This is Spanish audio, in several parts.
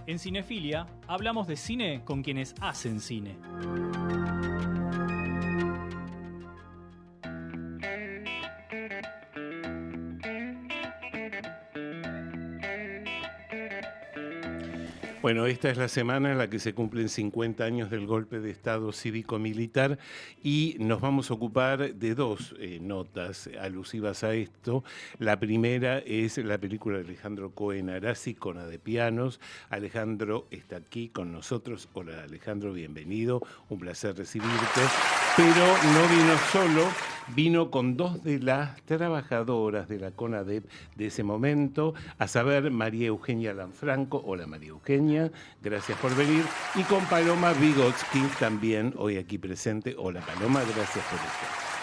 En Cinefilia hablamos de cine con quienes hacen cine. Bueno, esta es la semana en la que se cumplen 50 años del golpe de Estado cívico-militar y nos vamos a ocupar de dos notas alusivas a esto. La primera es la película de Alejandro Cohen-Arasi, Cona de Pianos. Alejandro está aquí con nosotros. Hola Alejandro, bienvenido, un placer recibirte. Pero no vino solo, vino con dos de las trabajadoras de la CONADEP de ese momento, a saber, María Eugenia Lanfranco. Hola María Eugenia, gracias por venir. Y con Paloma Vygotsky, también hoy aquí presente. Hola Paloma, gracias por estar.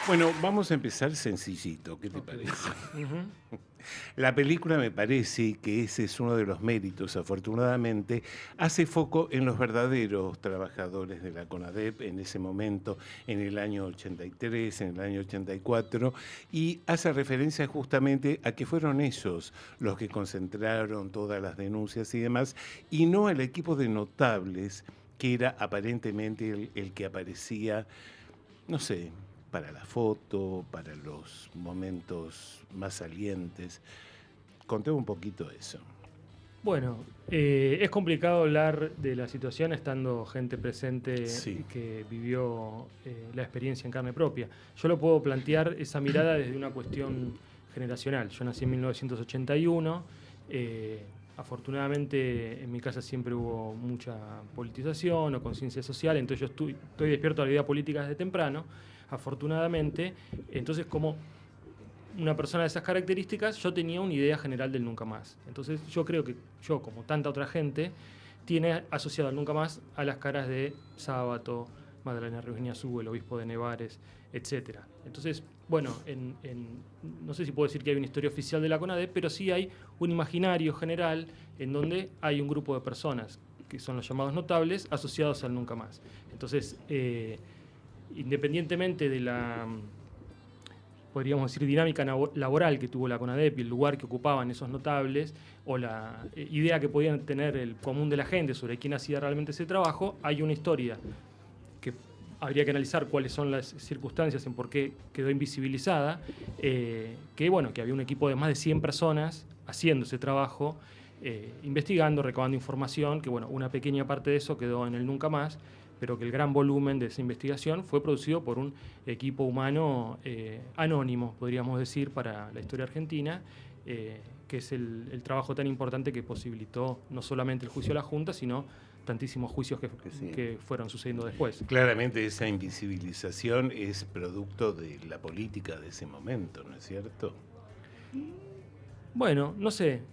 Bueno, vamos a empezar sencillito, ¿qué te parece? La película, me parece que ese es uno de los méritos, afortunadamente, hace foco en los verdaderos trabajadores de la CONADEP en ese momento, en el año 83, en el año 84, y hace referencia justamente a que fueron ellos los que concentraron todas las denuncias y demás, y no al equipo de notables que era aparentemente el que aparecía, no sé, para la foto, para los momentos más salientes. Contame un poquito eso. Bueno, es complicado hablar de la situación estando gente presente que vivió la experiencia en carne propia. Yo lo puedo plantear esa mirada desde una cuestión generacional. Yo nací en 1981. Afortunadamente en mi casa siempre hubo mucha politización o conciencia social, entonces yo estoy despierto a la vida política desde temprano, afortunadamente. Entonces, como una persona de esas características, yo tenía una idea general del nunca más. Entonces yo creo que yo, como tanta otra gente, tiene asociado al nunca más a las caras de Sábato, Magdalena Rivas-Niazú, el obispo de Nevares, etc. Entonces, bueno, no sé si puedo decir que hay una historia oficial de la CONADEP, pero sí hay un imaginario general en donde hay un grupo de personas, que son los llamados notables, asociados al nunca más. Entonces, independientemente de la, podríamos decir, dinámica laboral que tuvo la CONADEP y el lugar que ocupaban esos notables, o la idea que podían tener el común de la gente sobre quién hacía realmente ese trabajo, hay una historia que habría que analizar cuáles son las circunstancias en por qué quedó invisibilizada, que había un equipo de más de 100 personas haciendo ese trabajo, investigando, recabando información, que una pequeña parte de eso quedó en el nunca más, pero que el gran volumen de esa investigación fue producido por un equipo humano anónimo, podríamos decir, para la historia argentina, que es el trabajo tan importante que posibilitó no solamente el juicio a la Junta, sino tantísimos juicios que fueron sucediendo después. Claramente esa invisibilización es producto de la política de ese momento, ¿no es cierto? Bueno, no sé.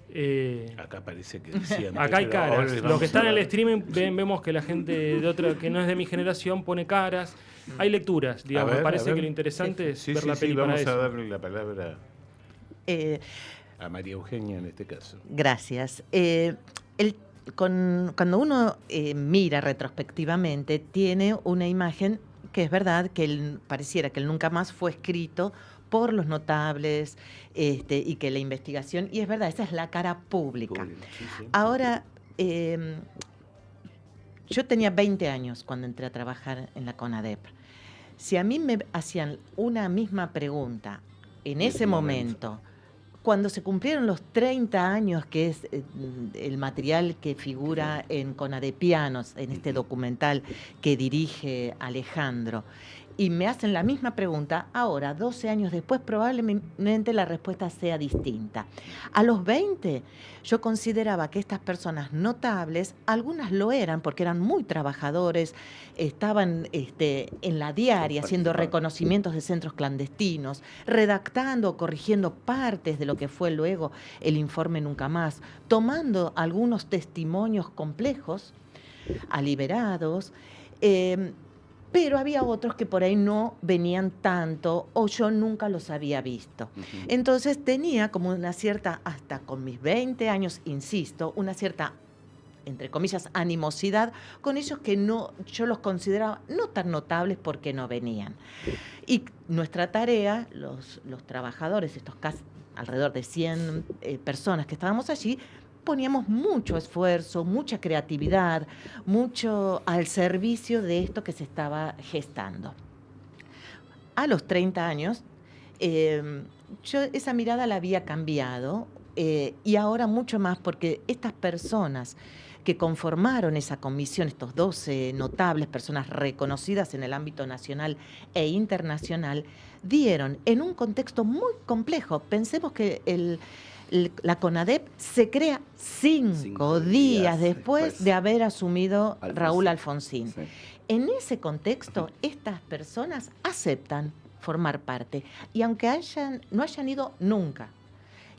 Acá parece que decían. Acá hay caras. Los que están en el streaming vemos que la gente de otra que no es de mi generación pone caras. Hay lecturas, digamos. Me parece que lo interesante es ver la película. Vamos a darle la palabra a María Eugenia en este caso. Gracias. Cuando uno mira retrospectivamente, tiene una imagen que es verdad que pareciera que el nunca más fue escrito por los notables y que la investigación, y es verdad, esa es la cara pública. Sí. Ahora, yo tenía 20 años cuando entré a trabajar en la CONADEP. Si a mí me hacían una misma pregunta en ese momento, cuando se cumplieron los 30 años, que es el material que figura en Conadepianos, en este documental que dirige Alejandro, y me hacen la misma pregunta, ahora, 12 años después, probablemente la respuesta sea distinta. A los 20, yo consideraba que estas personas notables, algunas lo eran porque eran muy trabajadores, estaban en la diaria haciendo reconocimientos de centros clandestinos, redactando o corrigiendo partes de lo que fue luego el informe Nunca Más, tomando algunos testimonios complejos a liberados, pero había otros que por ahí no venían tanto o yo nunca los había visto. Entonces tenía como una cierta, hasta con mis 20 años, insisto, una cierta, entre comillas, animosidad con ellos que yo los consideraba no tan notables porque no venían. Y nuestra tarea, los trabajadores, estos casi alrededor de 100 personas que estábamos allí, poníamos mucho esfuerzo, mucha creatividad, mucho al servicio de esto que se estaba gestando. A los 30 años, yo esa mirada la había cambiado y ahora mucho más porque estas personas que conformaron esa comisión, estos 12 notables personas reconocidas en el ámbito nacional e internacional, dieron en un contexto muy complejo. Pensemos que la CONADEP se crea 5 días después de haber asumido Raúl Alfonsín. Sí. En ese contexto, estas personas aceptan formar parte. Y aunque no hayan ido nunca,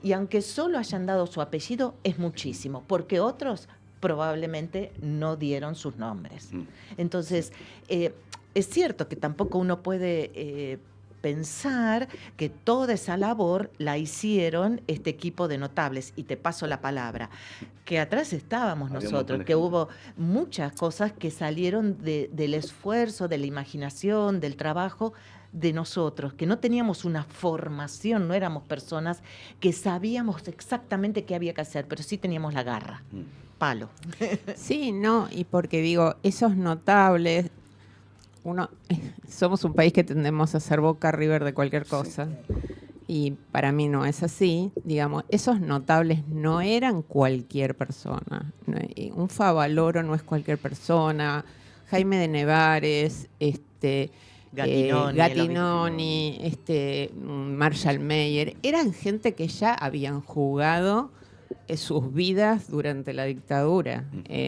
y aunque solo hayan dado su apellido, es muchísimo, porque otros probablemente no dieron sus nombres. Entonces, es cierto que tampoco uno puede pensar que toda esa labor la hicieron este equipo de notables, y te paso la palabra, que atrás estábamos nosotros, que hubo muchas cosas que salieron del esfuerzo, de la imaginación, del trabajo de nosotros, que no teníamos una formación, no éramos personas que sabíamos exactamente qué había que hacer, pero sí teníamos la garra, palo. Sí, no, y porque digo, esos notables, somos un país que tendemos a ser Boca River de cualquier cosa, y para mí no es así. Digamos, esos notables no eran cualquier persona. Un Favaloro no es cualquier persona, Jaime de Nevares, Gattinoni, Marshall Meyer, eran gente que ya habían jugado sus vidas durante la dictadura.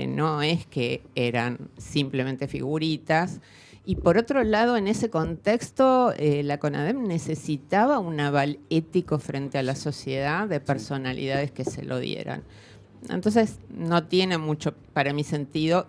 No es que eran simplemente figuritas. Y por otro lado, en ese contexto, la CONADEP necesitaba un aval ético frente a la sociedad de personalidades que se lo dieran. Entonces, no tiene mucho, para mi sentido,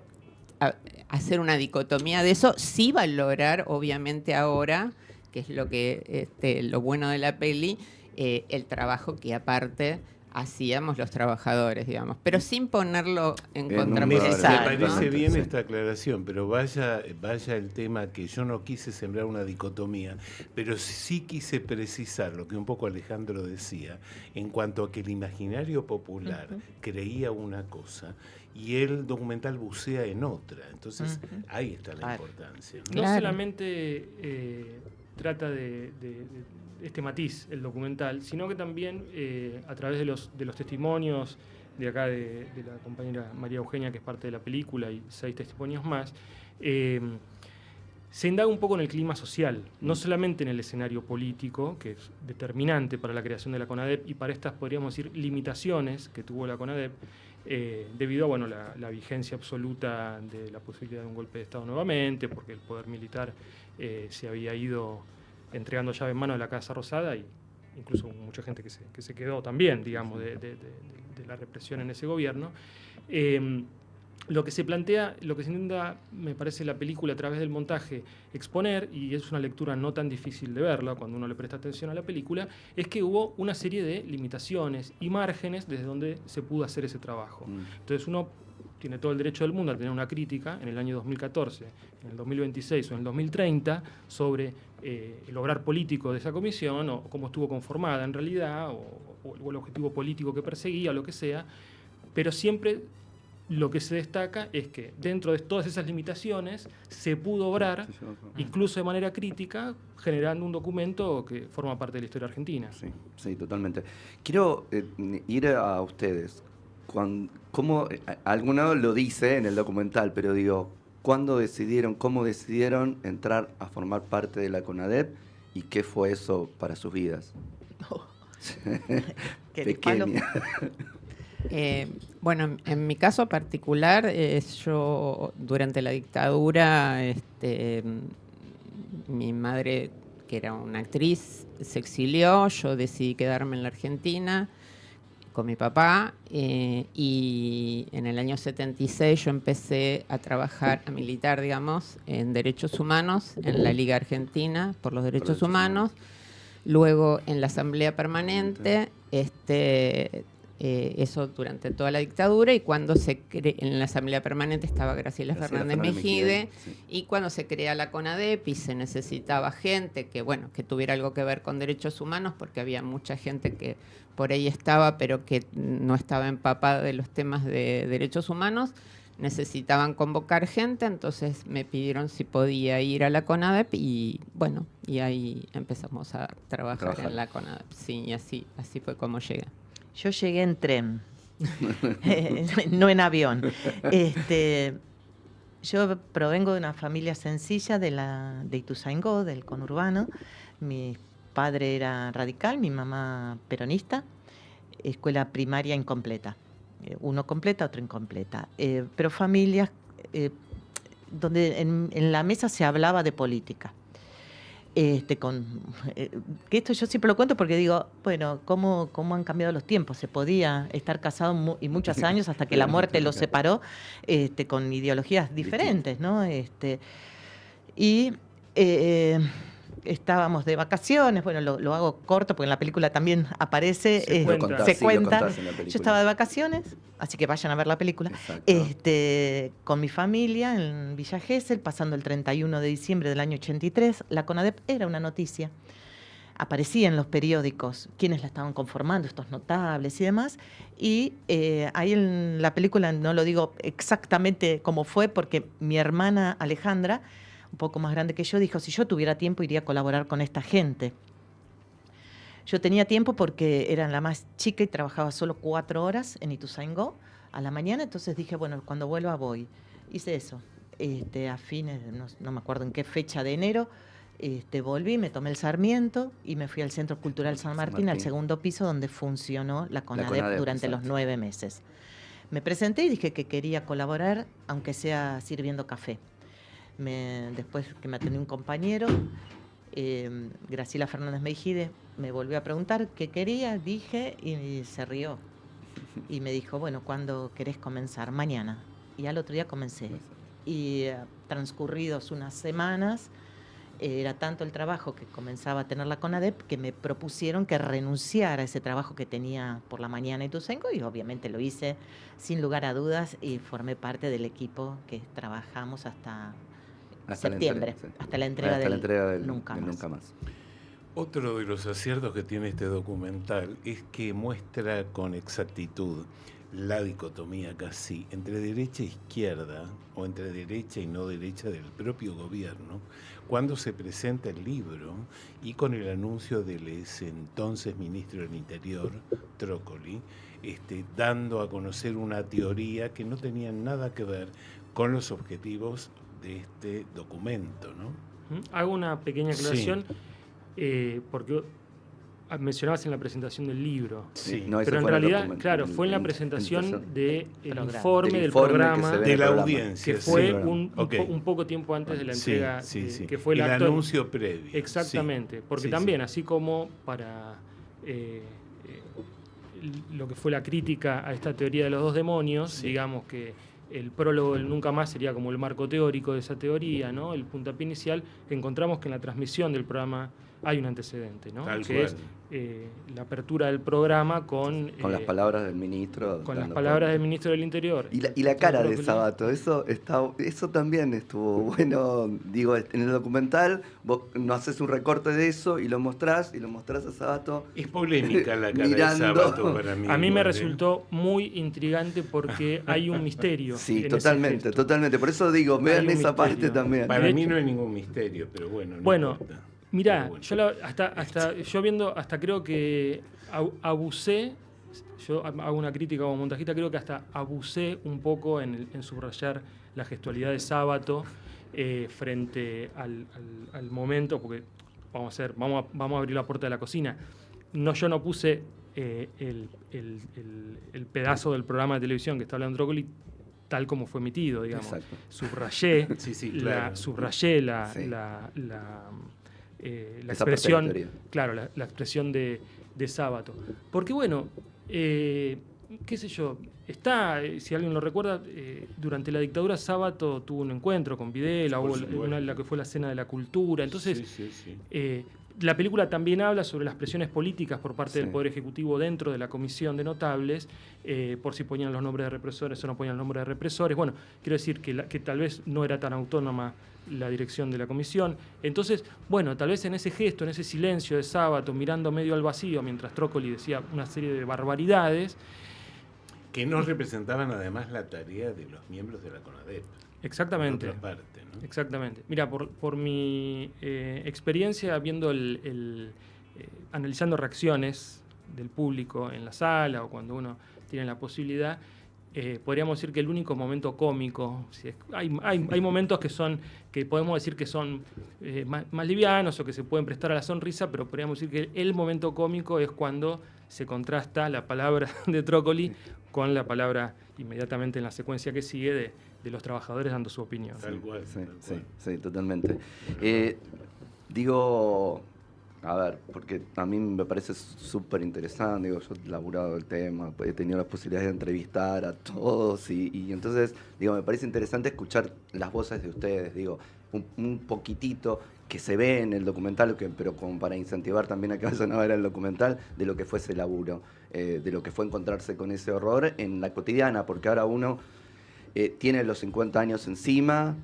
hacer una dicotomía de eso. Sí valorar, obviamente ahora, que es lo bueno de la peli, el trabajo que aparte hacíamos los trabajadores, digamos, pero sin ponerlo en contraposición. Me parece bien esta aclaración, pero vaya el tema que yo no quise sembrar una dicotomía, pero sí quise precisar lo que un poco Alejandro decía, en cuanto a que el imaginario popular creía una cosa y el documental bucea en otra. Entonces, ahí está la importancia, ¿no? No solamente trata de este matiz, el documental, sino que también a través de los testimonios de acá de la compañera María Eugenia, que es parte de la película, y 6 testimonios más, se indaga un poco en el clima social, no solamente en el escenario político, que es determinante para la creación de la CONADEP y para estas, podríamos decir, limitaciones que tuvo la CONADEP, debido a la vigencia absoluta de la posibilidad de un golpe de Estado nuevamente, porque el poder militar se había ido entregando llave en mano de la Casa Rosada, y incluso mucha gente que se quedó también, digamos, de la represión en ese gobierno. Lo que se plantea, lo que se intenta, me parece, la película a través del montaje exponer, y es una lectura no tan difícil de verla cuando uno le presta atención a la película, es que hubo una serie de limitaciones y márgenes desde donde se pudo hacer ese trabajo. Entonces uno tiene todo el derecho del mundo a tener una crítica en el año 2014, en el 2026 o en el 2030 sobre el obrar político de esa comisión, o cómo estuvo conformada en realidad, o el objetivo político que perseguía, o lo que sea, pero siempre lo que se destaca es que dentro de todas esas limitaciones se pudo obrar, incluso de manera crítica, generando un documento que forma parte de la historia argentina. Sí, totalmente. Quiero ir a ustedes. ¿Cómo, alguno lo dice en el documental, pero digo, cómo decidieron entrar a formar parte de la CONADEP y qué fue eso para sus vidas? Pequeña. Bueno, en mi caso particular, yo durante la dictadura, mi madre, que era una actriz, se exilió, yo decidí quedarme en la Argentina con mi papá, y en el año 76 yo empecé a trabajar, a militar, digamos, en derechos humanos, en la Liga Argentina por los Derechos Humanos, luego en la Asamblea Permanente, eso durante toda la dictadura, y cuando en la Asamblea Permanente estaba Graciela Fernández Mejide, sí. y cuando se crea la CONADEP y se necesitaba gente que tuviera algo que ver con derechos humanos, porque había mucha gente que por ahí estaba, pero que no estaba empapada de los temas de derechos humanos, necesitaban convocar gente, entonces me pidieron si podía ir a la CONADEP y ahí empezamos a trabajar en la CONADEP. Sí, y así fue como llegué. Yo llegué en tren, no en avión. Yo provengo de una familia sencilla de Ituzaingó, del conurbano. Mi padre era radical, mi mamá peronista, escuela primaria incompleta. Uno completa, otro incompleta. Pero familias donde en la mesa se hablaba de política. Que esto yo siempre lo cuento porque digo, bueno, ¿cómo han cambiado los tiempos? Se podía estar casado y muchos años hasta que la muerte los separó con ideologías diferentes, ¿no? Estábamos de vacaciones, bueno, lo hago corto porque en la película también aparece, se cuenta. Yo estaba de vacaciones, así que vayan a ver la película, con mi familia en Villa Gesell, pasando el 31 de diciembre del año 83. La CONADEP era una noticia, aparecía en los periódicos quiénes la estaban conformando, estos notables y demás, y ahí en la película no lo digo exactamente cómo fue, porque mi hermana Alejandra, un poco más grande que yo, dijo, si yo tuviera tiempo iría a colaborar con esta gente. Yo tenía tiempo porque era la más chica y trabajaba solo 4 horas en Ituzaingó a la mañana, entonces dije, bueno, cuando vuelva voy. Hice eso. A fines, no me acuerdo en qué fecha de enero, volví, me tomé el Sarmiento y me fui al Centro Cultural San Martín, al segundo piso, donde funcionó la CONADEP durante los 9 meses. Me presenté y dije que quería colaborar, aunque sea sirviendo café. Después que me atendió un compañero, Graciela Fernández Mejide, me volvió a preguntar qué quería, dije, y se rió. Y me dijo, bueno, ¿cuándo querés comenzar? Mañana. Y al otro día comencé. Y transcurridos unas semanas, era tanto el trabajo que comenzaba a tener la CONADEP que me propusieron que renunciara a ese trabajo que tenía por la mañana en Ituzaingó, y obviamente lo hice sin lugar a dudas y formé parte del equipo que trabajamos hasta septiembre, hasta la entrega del Nunca Más. Otro de los aciertos que tiene este documental es que muestra con exactitud la dicotomía casi entre derecha e izquierda, o entre derecha y no derecha del propio gobierno, cuando se presenta el libro y con el anuncio del entonces ministro del Interior, Trócoli, dando a conocer una teoría que no tenía nada que ver con los objetivos de este documento, ¿no? Hago una pequeña aclaración, porque mencionabas en la presentación del libro, pero en realidad, claro, fue en la presentación del informe del programa, de la audiencia, que fue un poco tiempo antes de la entrega, que fue el anuncio previo. Exactamente, porque también, así como para lo que fue la crítica a esta teoría de los 2 demonios, digamos que el prólogo del Nunca Más sería como el marco teórico de esa teoría, ¿no? El puntapié inicial, que encontramos que en la transmisión del programa hay un antecedente, ¿no? Que es la apertura del programa con las palabras del ministro. Con las palabras del ministro del Interior. Y la cara de Sabato, eso también estuvo bueno. Digo, en el documental vos no haces un recorte de eso y lo mostrás a Sabato. Es polémica la cara mirando. de Sabato para mí. A mí me resultó muy intrigante porque hay un misterio. Sí, totalmente. Por eso digo, vean esa parte también. Para mí no hay ningún misterio, pero bueno. Bueno, mirá, yo hasta creo que abusé, yo hago una crítica como montajista, creo que hasta abusé un poco en subrayar la gestualidad de Sabato frente al momento, porque vamos a abrir la puerta de la cocina. Yo no puse el pedazo del programa de televisión que está hablando Trócoli tal como fue emitido, digamos. Exacto. Subrayé, la expresión, claro, la expresión de Sabato. Porque bueno, qué sé yo, si alguien lo recuerda, durante la dictadura Sabato tuvo un encuentro con Videla, la que fue la Cena de la Cultura. Entonces, La película también habla sobre las presiones políticas por parte del Poder Ejecutivo dentro de la Comisión de Notables, por si ponían los nombres de represores o no ponían los nombres de represores. Bueno, quiero decir que tal vez no era tan autónoma la dirección de la comisión. Entonces, bueno, tal vez en ese gesto, en ese silencio de Sábato, mirando medio al vacío, mientras Trócoli decía una serie de barbaridades. Que no representaban además la tarea de los miembros de la CONADEP. Exactamente. Por otra parte, ¿no? Exactamente. Mira, por mi experiencia viendo analizando reacciones del público en la sala o cuando uno tiene la posibilidad, podríamos decir que el único momento cómico, hay momentos que podemos decir que son más livianos o que se pueden prestar a la sonrisa, pero podríamos decir que el momento cómico es cuando se contrasta la palabra de Trócoli con la palabra inmediatamente en la secuencia que sigue de los trabajadores dando su opinión. Tal cual. Sí, totalmente. Digo, a ver, porque a mí me parece súper interesante, digo, yo he laburado el tema, he tenido la posibilidad de entrevistar a todos y entonces, digo, me parece interesante escuchar las voces de ustedes, digo, un poquitito que se ve en el documental, pero como para incentivar también a que vayan a ver el documental, de lo que fue ese laburo, de lo que fue encontrarse con ese horror en la cotidiana, porque ahora uno tiene los 50 años encima,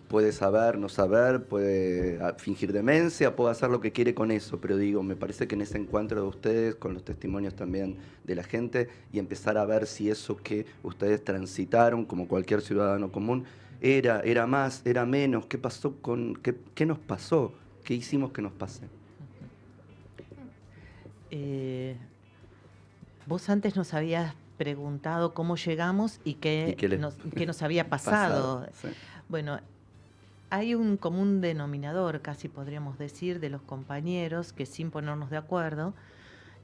puede saber, no saber, puede fingir demencia, puede hacer lo que quiere con eso, pero digo, me parece que en ese encuentro de ustedes, con los testimonios también de la gente, y empezar a ver si eso que ustedes transitaron, como cualquier ciudadano común, era más, era menos, qué pasó qué nos pasó, qué hicimos que nos pase. Vos antes nos habías preguntado cómo llegamos y qué nos había pasado. Sí. Bueno, hay un común denominador, casi podríamos decir, de los compañeros que sin ponernos de acuerdo,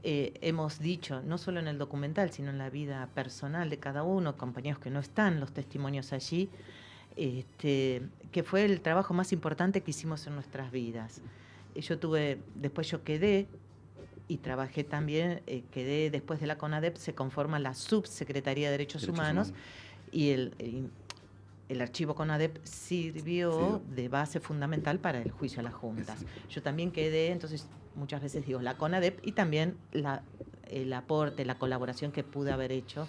hemos dicho, no solo en el documental, sino en la vida personal de cada uno, compañeros que no están, los testimonios allí, que fue el trabajo más importante que hicimos en nuestras vidas. Después yo quedé y trabajé también, quedé después de la CONADEP, se conforma la Subsecretaría de Derechos Humanos y el archivo CONADEP sirvió de base fundamental para el juicio a las juntas. Yo también quedé, entonces muchas veces digo la CONADEP y también el aporte, la colaboración que pude haber hecho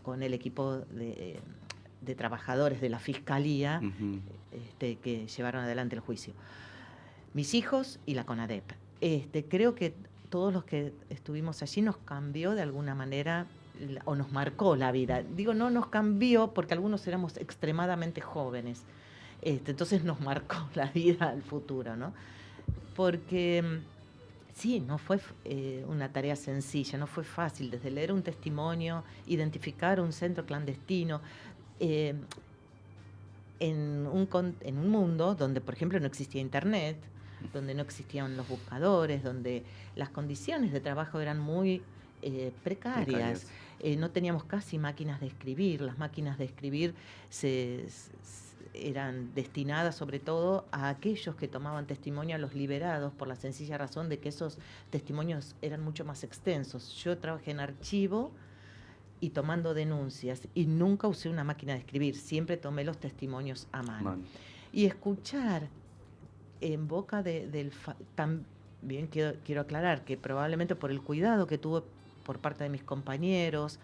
con el equipo de trabajadores de la Fiscalía que llevaron adelante el juicio. Mis hijos y la CONADEP. Creo que todos los que estuvimos allí nos cambió de alguna manera o nos marcó la vida. Digo, no nos cambió porque algunos éramos extremadamente jóvenes. Entonces nos marcó la vida al futuro, ¿no? Porque sí, no fue una tarea sencilla, no fue fácil. Desde leer un testimonio, identificar un centro clandestino, en un mundo donde, por ejemplo, no existía Internet, donde no existían los buscadores, donde las condiciones de trabajo eran muy precarias. No teníamos casi máquinas de escribir. Las máquinas de escribir eran destinadas sobre todo a aquellos que tomaban testimonio, a los liberados, por la sencilla razón de que esos testimonios eran mucho más extensos. Yo trabajé en archivo y tomando denuncias y nunca usé una máquina de escribir, siempre tomé los testimonios a mano. Y escuchar en boca también quiero aclarar que probablemente por el cuidado que tuve por parte de mis compañeros,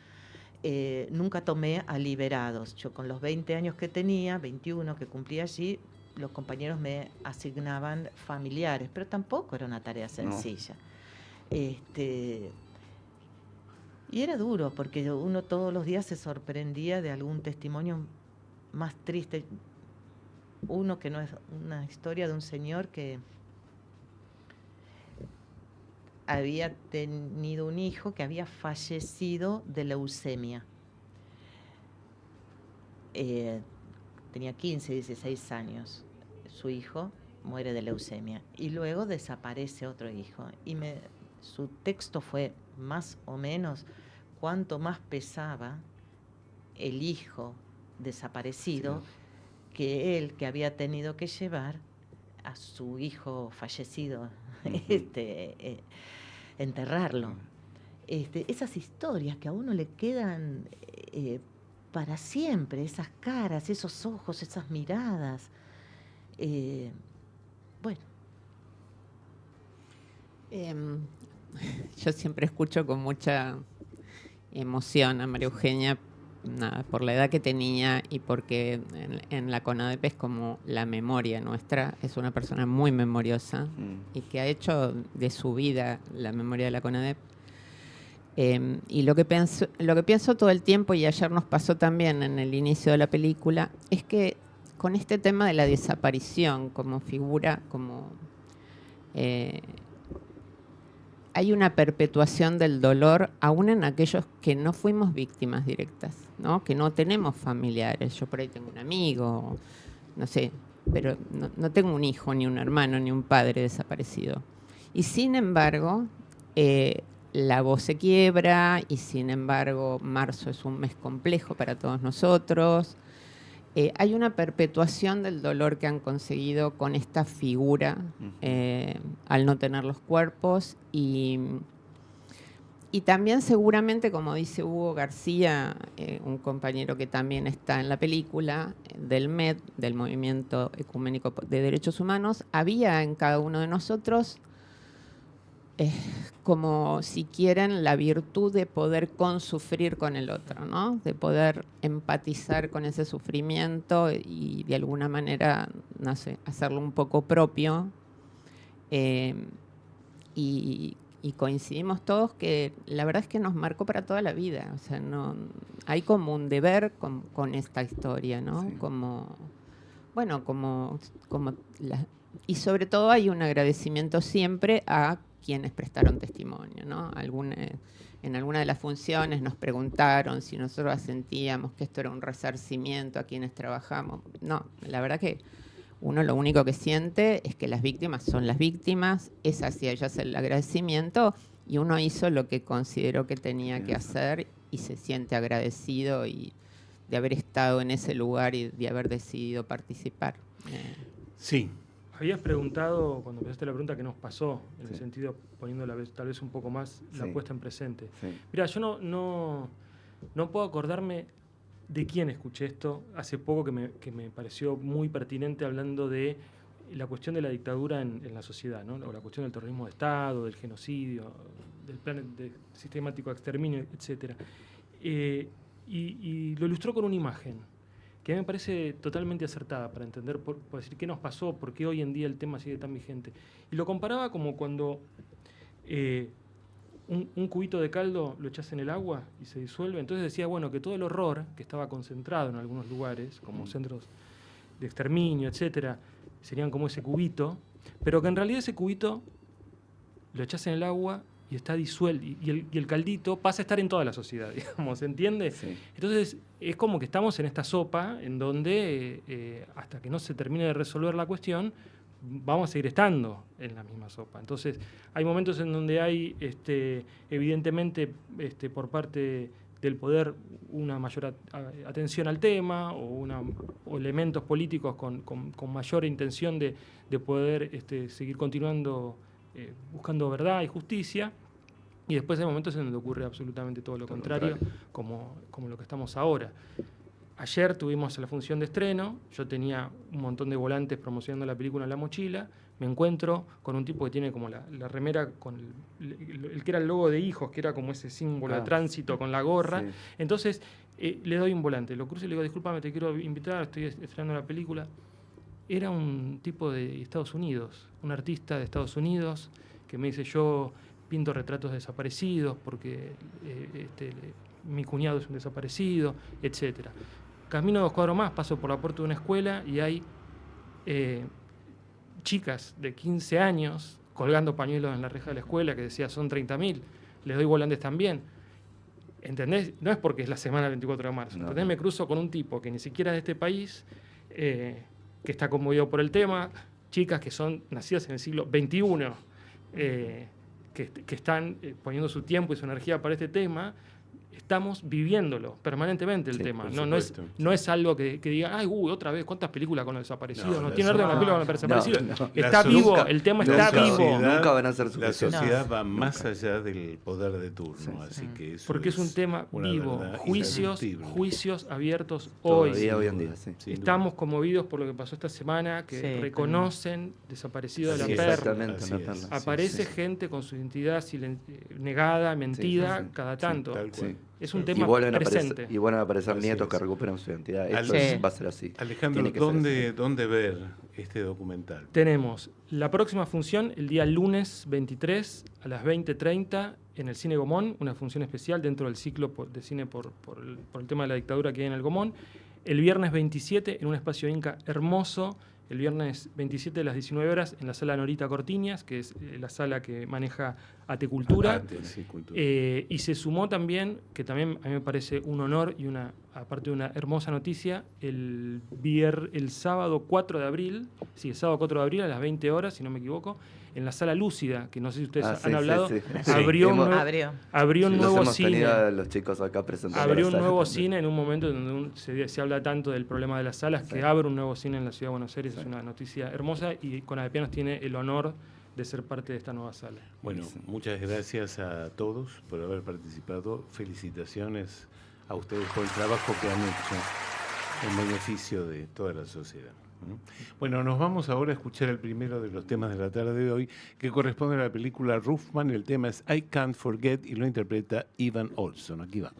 nunca tomé a liberados. Yo con los 20 años que tenía, 21 que cumplí allí, los compañeros me asignaban familiares, pero tampoco era una tarea sencilla. Y era duro, porque uno todos los días se sorprendía de algún testimonio más triste. Uno que no es una historia de un señor que había tenido un hijo que había fallecido de leucemia. Tenía 15, 16 años. Su hijo muere de leucemia. Y luego desaparece otro hijo. Y su texto fue más o menos cuánto más pesaba el hijo desaparecido que él, que había tenido que llevar a su hijo fallecido, enterrarlo. Esas historias que a uno le quedan para siempre, esas caras, esos ojos, esas miradas. Bueno, Yo siempre escucho con mucha emoción a María Eugenia, nada, por la edad que tenía y porque en la CONADEP es como la memoria nuestra. Es una persona muy memoriosa y que ha hecho de su vida la memoria de la CONADEP. Y lo que pienso todo el tiempo, y ayer nos pasó también en el inicio de la película, es que con este tema de la desaparición como figura, como hay una perpetuación del dolor aún en aquellos que no fuimos víctimas directas, ¿no? Que no tenemos familiares. Yo por ahí tengo un amigo, no sé, pero no tengo un hijo, ni un hermano, ni un padre desaparecido. Y sin embargo, la voz se quiebra y sin embargo marzo es un mes complejo para todos nosotros. Hay una perpetuación del dolor que han conseguido con esta figura al no tener los cuerpos y también seguramente, como dice Hugo García, un compañero que también está en la película, del MED, del Movimiento Ecuménico de Derechos Humanos, había en cada uno de nosotros como, si quieren, la virtud de poder consufrir con el otro, ¿no? De poder empatizar con ese sufrimiento y de alguna manera, no sé, hacerlo un poco propio. Y coincidimos todos que la verdad es que nos marcó para toda la vida. O sea, no, hay como un deber con esta historia, ¿no? Sí. Y sobre todo hay un agradecimiento siempre a quienes prestaron testimonio, ¿no? En alguna de las funciones nos preguntaron si nosotros sentíamos que esto era un resarcimiento a quienes trabajamos. No, la verdad que uno lo único que siente es que las víctimas son las víctimas, es hacia ellas el agradecimiento y uno hizo lo que consideró que tenía que hacer y se siente agradecido y de haber estado en ese lugar y de haber decidido participar. Sí. Habías preguntado, cuando empezaste la pregunta, ¿qué nos pasó? En el sentido, poniendo tal vez un poco más la puesta en presente. Sí. Mira, yo no puedo acordarme de quién escuché esto hace poco que me pareció muy pertinente, hablando de la cuestión de la dictadura en la sociedad, ¿no? O la cuestión del terrorismo de Estado, del genocidio, del plan de sistemático exterminio, etc. Y lo ilustró con una imagen que me parece totalmente acertada para entender, por decir qué nos pasó, por qué hoy en día el tema sigue tan vigente. Y lo comparaba como cuando un cubito de caldo lo echas en el agua y se disuelve. Entonces decía, bueno, que todo el horror que estaba concentrado en algunos lugares, como centros de exterminio, etcétera, serían como ese cubito, pero que en realidad ese cubito lo echas en el agua y está disuelto, y el caldito pasa a estar en toda la sociedad, digamos, ¿se entiende? Sí. Entonces, es como que estamos en esta sopa en donde, hasta que no se termine de resolver la cuestión, vamos a seguir estando en la misma sopa. Entonces, hay momentos en donde hay, evidentemente, por parte del poder, una mayor atención al tema, o elementos políticos con mayor intención de poder seguir continuando buscando verdad y justicia, y después hay momentos en donde ocurre absolutamente todo lo contrario, como lo que estamos ahora. Ayer tuvimos la función de estreno, yo tenía un montón de volantes promocionando la película en la mochila, me encuentro con un tipo que tiene como la remera con el que era el logo de Hijos, que era como ese símbolo de tránsito con la gorra. Sí. Entonces le doy un volante, lo cruzo y le digo, discúlpame, te quiero invitar, estoy estrenando la película. Era un tipo de Estados Unidos, un artista de Estados Unidos, que me dice, yo pinto retratos de desaparecidos porque mi cuñado es un desaparecido, etc. Camino 2 cuadros más, paso por la puerta de una escuela y hay chicas de 15 años colgando pañuelos en la reja de la escuela que decía, son 30.000, les doy volantes también. ¿Entendés? No es porque es la semana del 24 de marzo. No. ¿Entendés? Me cruzo con un tipo que ni siquiera es de este país, que está conmovido por el tema, chicas que son nacidas en el siglo XXI, que están poniendo su tiempo y su energía para este tema, estamos viviéndolo permanentemente el Sí, tema. por No es, supuesto. no es algo que diga, ay, otra vez, ¿cuántas películas con los desaparecidos? No, No la tiene arte de una película con los desaparecidos. no. Está La vivo, sociedad- el tema la está vivo. sociedad- Nunca van a ser La suficientes. sociedad No. va más allá del poder de turno, Sí, sí. así que eso Porque es un tema una vivo. verdad Juicios irreductible. abiertos hoy. Todavía hoy en día, sí. Sin duda. Estamos conmovidos por lo que pasó esta semana, que Sí, reconocen desaparecido de la Así es, perla. Exactamente, Así una es. perla. Aparece Sí, sí. gente con su identidad negada, mentida, sí, sí. cada Sí, tanto. tal cual. Sí. Es un Y tema vuelven, presente. y vuelven a aparecer Así nietos es. que recuperan su identidad. Al- Esto Sí. va a ser así. Alejandro, Tiene que ser así. ¿dónde ver este documental? Tenemos la próxima función el día lunes 23 a las 20:30 en el Cine Gomón, una función especial dentro del ciclo de cine por el tema de la dictadura que hay en el Gomón. El viernes 27 en un espacio Inca hermoso. El viernes 27 a las 19 horas en la sala Norita Cortiñas, que es la sala que maneja Ate Cultura. Sí, cultura. Y se sumó también, que también a mí me parece un honor y aparte de una hermosa noticia, el sábado 4 de abril, el sábado 4 de abril a las 20 horas, si no me equivoco, en la sala Lúcida, que no sé si ustedes Ah, sí, han sí, hablado, sí. abrió, Hemos- abrió un Los nuevo hemos cine. tenido a los chicos acá presentando. Abrió la un sala nuevo también. cine en un momento donde se habla tanto del problema de las salas, que abre un nuevo cine en la Ciudad de Buenos Aires. Es una noticia hermosa y Conadepianos tiene el honor de ser parte de esta nueva sala. Bueno, muchas gracias a todos por haber participado. Felicitaciones a ustedes por el trabajo que han hecho en beneficio de toda la sociedad. ¿Mm? Bueno, nos vamos ahora a escuchar el primero de los temas de la tarde de hoy, que corresponde a la película Roofman. El tema es I Can't Forget y lo interpreta Ivan Olson. Aquí va.